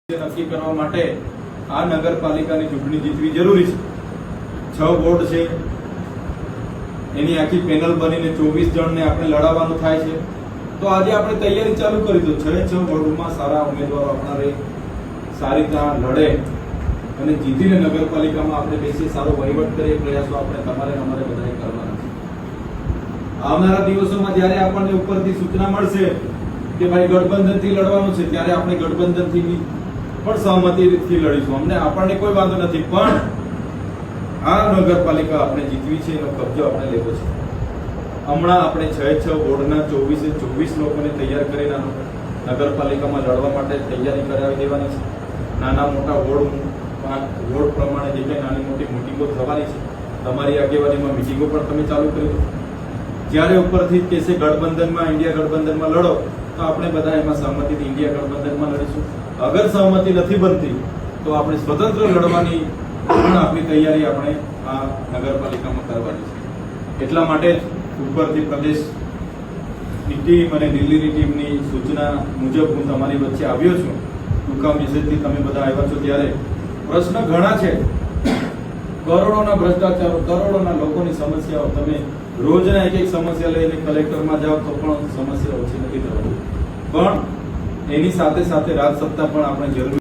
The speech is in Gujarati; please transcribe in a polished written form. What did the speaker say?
નક્કી કરવા માટે આ નગરપાલિકાની ચૂંટણી જીતવી જરૂરી છે। 6 વોર્ડ છે, એની આખી પેનલ બનીને 24 જણને આપણે લડાવવાનું થાય છે। તો આજે આપણે તૈયારી ચાલુ કરી દો। 6 વોર્ડમાં સારા ઉમેદવારો આપણા રહે, સારી રીતે લડે અને જીતીને નગરપાલિકામાં આપણે બેસી સારો વહીવટ કરીએ, પ્રયાસો આપણે તમારે અમારે બધાએ કરવાના છે। આવનારા દિવસોમાં જ્યારે આપણને ઉપરથી સૂચના મળશે કે ભાઈ ગઠબંધનથી લડવાનું છે, ત્યારે આપણે ગઠબંધનથી પણ સહમતિથી લડીશું। અમને આપણને કોઈ વાંધો નથી, પણ આ નગરપાલિકા આપણે જીતવી છે, એનો કબજો આપણે લેવો છે। હમણાં આપણે 6 વોર્ડના 24 લોકોને તૈયાર કરીને નગરપાલિકામાં લડવા માટે તૈયારી કરાવી દેવાની છે। નાના મોટા વોર્ડ પ્રમાણે જે કંઈ નાની મોટી મિટિંગો થવાની છે, તમારી આગેવાનીમાં મિટિંગો પણ તમે ચાલુ કરી દો। જ્યારે ઉપરથી કહેશે ગઠબંધનમાં, ઇન્ડિયા ગઠબંધનમાં લડો, તો આપણે બધા એમાં સહમતિથી ઇન્ડિયા ગઠબંધનમાં લડીશું। અગર સહમતિ નથી બનતી તો આપણે સ્વતંત્ર લડવાની પણ આપણી તૈયારી આપણે આ નગરપાલિકામાં કરવાની છે। એટલા માટે જ ઉપરથી પ્રદેશની ટીમ અને દિલ્હીની ટીમની સૂચના મુજબ હું તમારી વચ્ચે આવ્યો છું। ટૂંકા મેસેજથી તમે બધા આવ્યા છો ત્યારે પ્રશ્ન ઘણા છે, કરોડોના ભ્રષ્ટાચારો, કરોડોના લોકોની સમસ્યાઓ, તમે રોજના એક સમસ્યા લઈને કલેક્ટરમાં જાઓ તો પણ સમસ્યા ઓછી નથી થવાની, પણ એની સાથે સાથે રાજ સત્તા પણ આપણે જરૂરી